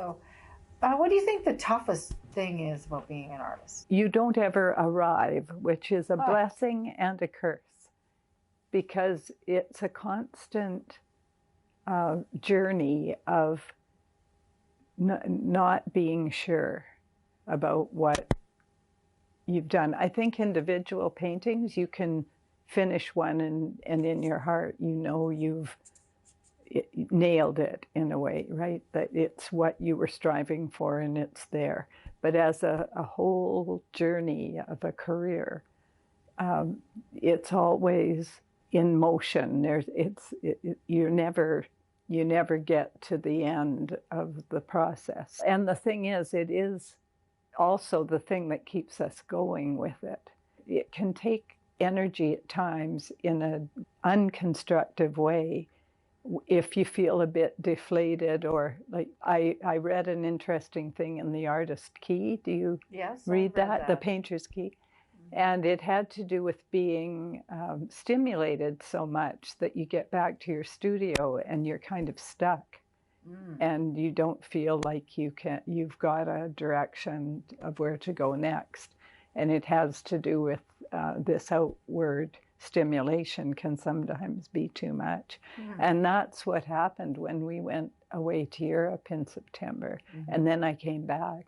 So what do you think the toughest thing is about being an artist? You don't ever arrive, which is a blessing and a curse, because it's a constant journey of not being sure about what you've done. I think individual paintings, you can finish one and in your heart, you know you've nailed it in a way, right? That it's what you were striving for and it's there. But as a whole journey of a career, it's always in motion. You never get to the end of the process. And the thing is, it is also the thing that keeps us going with it. It can take energy at times in an unconstructive way if you feel a bit deflated, or like I read an interesting thing in The Artist Key. Do you read that? The Painter's Key. And it had to do with being stimulated so much that you get back to your studio and you're kind of stuck. And you don't feel like you've got a direction of where to go next. And it has to do with this outward stimulation can sometimes be too much. And that's what happened when we went away to Europe in September. And then I came back.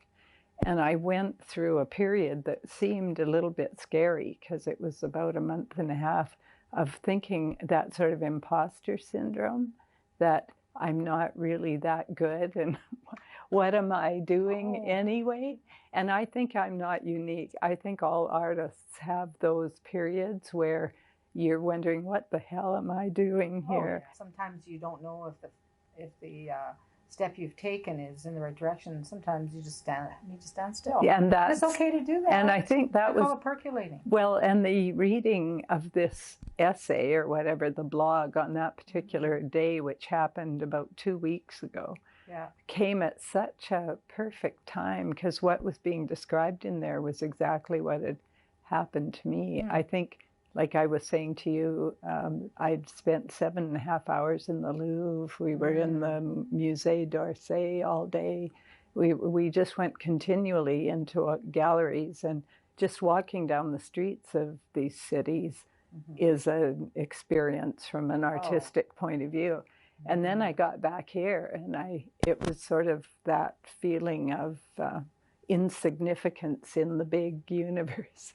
And I went through a period that seemed a little bit scary, because it was about a month and a half of thinking that sort of imposter syndrome, that I'm not really that good and what am I doing anyway? And I think I'm not unique. I think all artists have those periods where you're wondering, what the hell am I doing here? Sometimes you don't know if the step you've taken is in the right direction. Sometimes you just need to stand still. Yeah, and it's okay to do that. And I think that was call it percolating. Well, and the reading of this essay or whatever, the blog on that particular day, which happened about 2 weeks ago, came at such a perfect time, because what was being described in there was exactly what had happened to me. I think, like I was saying to you, I'd spent 7.5 hours in the Louvre. We were in the Musée d'Orsay all day. We just went continually into galleries, and just walking down the streets of these cities is an experience from an artistic point of view. And then I got back here, and it was sort of that feeling of insignificance in the big universe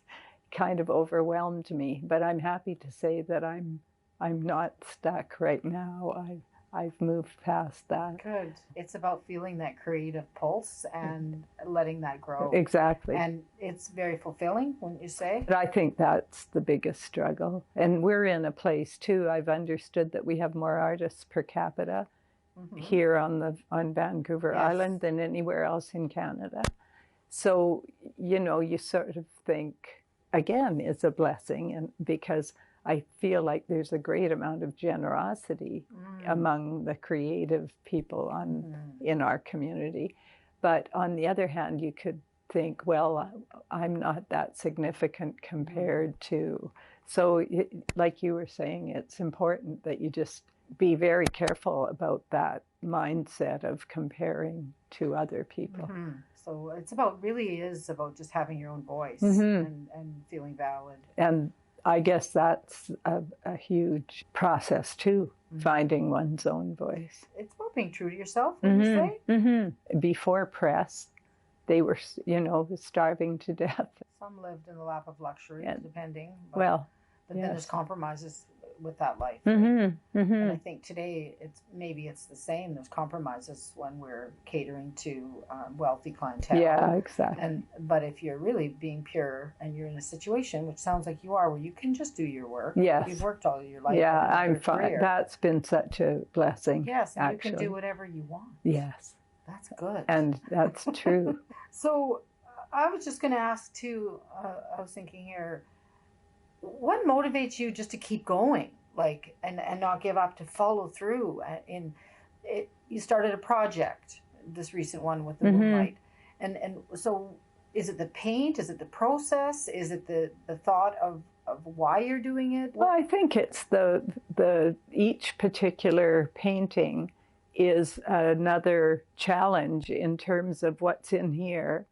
kind of overwhelmed me. But I'm happy to say that I'm not stuck right now. I've moved past that. Good. It's about feeling that creative pulse and letting that grow. Exactly. And it's very fulfilling, wouldn't you say? But I think that's the biggest struggle. And we're in a place too, I've understood that we have more artists per capita here on Vancouver Island than anywhere else in Canada. So, you sort of think, again, it's a blessing, and because I feel like there's a great amount of generosity among the creative people in our community. But on the other hand, you could think, well, I'm not that significant compared to. So like you were saying, it's important that you just be very careful about that mindset of comparing to other people. So it's really is about just having your own voice and feeling valid. And I guess that's a huge process too, finding one's own voice. It's about being true to yourself, would you say? Before press, they were, starving to death. Some lived in the lap of luxury, depending. But then there's compromises with that life. And I think today it's the same. There's compromises when we're catering to wealthy clientele. Yeah, exactly. But if you're really being pure and you're in a situation, which sounds like you are, where you can just do your work. Yes. You've worked all your life. Yeah, I'm fine. That's been such a blessing. Yes, and you can do whatever you want. Yes. That's good. And that's true. So I was just going to ask too, I was thinking here, what motivates you just to keep going, and not give up, to follow through? You started a project, this recent one with the moonlight, and so is it the paint? Is it the process? Is it the thought of why you're doing it? Well, I think it's the each particular painting is another challenge in terms of what's in here,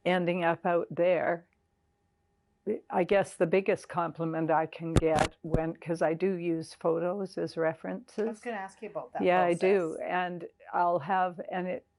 ending up out there. I guess the biggest compliment I can get because I do use photos as references. I was going to ask you about that. Yeah, process. I do. And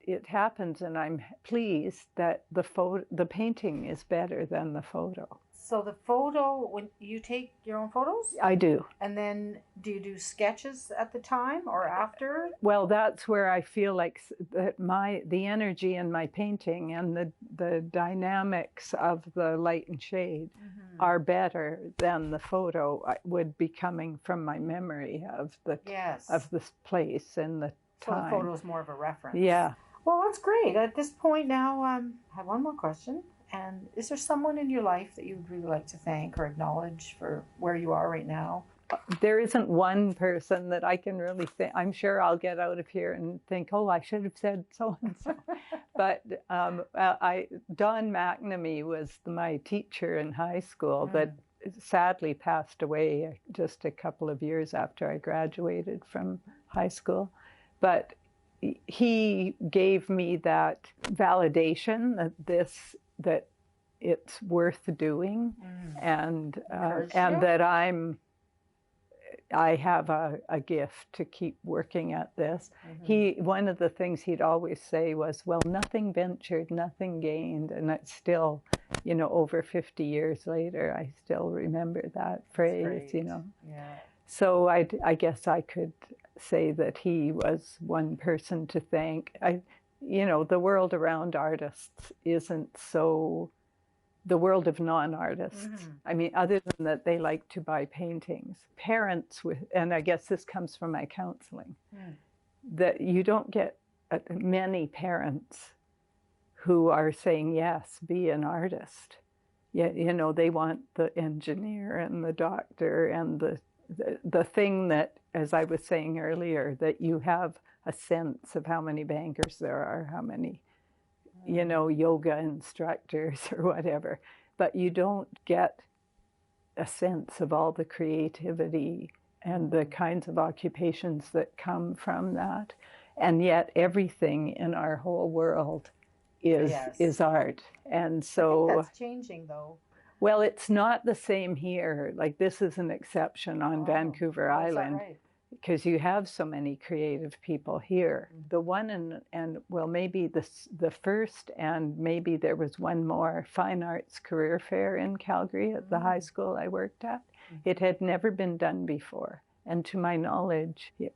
it happens, and I'm pleased that the painting is better than the photo. So the photo, when you take your own photos? I do. And then do you do sketches at the time or after? Well, that's where I feel like that the energy in my painting and the dynamics of the light and shade are better than the photo would be coming from my memory of this place and the time. So the photo is more of a reference. Yeah. Well, that's great. At this point now, I have one more question. And is there someone in your life that you would really like to thank or acknowledge for where you are right now? There isn't one person that I can really think. I'm sure I'll get out of here and think, oh, I should have said so-and-so. But Don McNamee was my teacher in high school that sadly passed away just a couple of years after I graduated from high school. But he gave me that validation that it's worth doing, and that I have a gift to keep working at this. One of the things he'd always say was, well, nothing ventured, nothing gained. And it's still, over 50 years later, I still remember that phrase, Yeah. So I guess I could say that he was one person to thank. The world around artists isn't so, the world of non-artists. I mean, other than that, they like to buy paintings. Parents and I guess this comes from my counseling, that you don't get many parents who are saying, yes, be an artist. Yet, they want the engineer and the doctor and the thing that, as I was saying earlier, that you have a sense of how many bankers there are, how many, yoga instructors or whatever. But you don't get a sense of all the creativity and the kinds of occupations that come from that. And yet everything in our whole world is art. And so I think that's changing, though. Well, it's not the same here. Like, this is an exception on Vancouver Island. Right? Because you have so many creative people here. The one and maybe the first, and maybe there was one more, Fine Arts Career Fair in Calgary at the high school I worked at. It had never been done before. And to my knowledge, it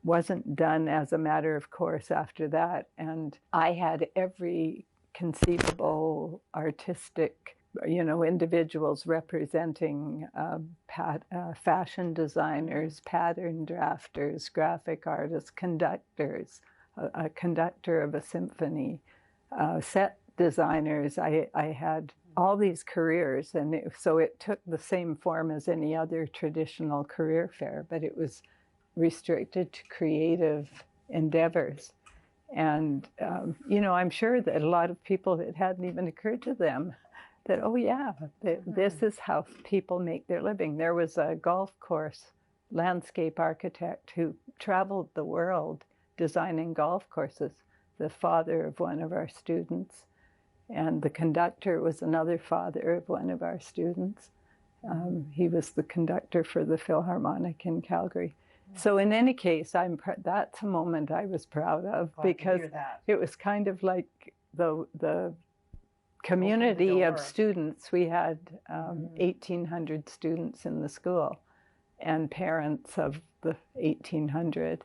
wasn't done as a matter of course after that. And I had every conceivable artistic individuals representing fashion designers, pattern drafters, graphic artists, conductors, a conductor of a symphony, set designers. I had all these careers, and so it took the same form as any other traditional career fair, but it was restricted to creative endeavors. And, I'm sure that a lot of people, it hadn't even occurred to them that, this is how people make their living. There was a golf course landscape architect who traveled the world designing golf courses, the father of one of our students. And the conductor was another father of one of our students. He was the conductor for the Philharmonic in Calgary. So in any case, that's a moment I was proud of, because it was kind of like the community of students. We had 1,800 students in the school, and parents of the 1,800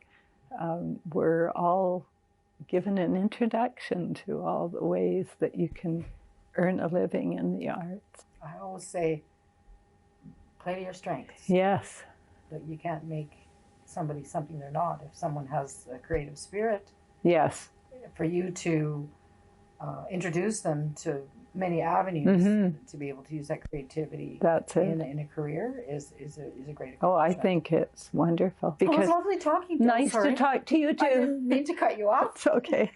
were all given an introduction to all the ways that you can earn a living in the arts. I always say, play to your strengths. Yes. That you can't make somebody something they're not. If someone has a creative spirit, yes, for you to introduce them to many avenues to be able to use that creativity in a career is a great accomplishment. Oh, I think it's wonderful. Because it was lovely talking to you. Nice to talk to you too. I didn't mean to cut you off. It's okay.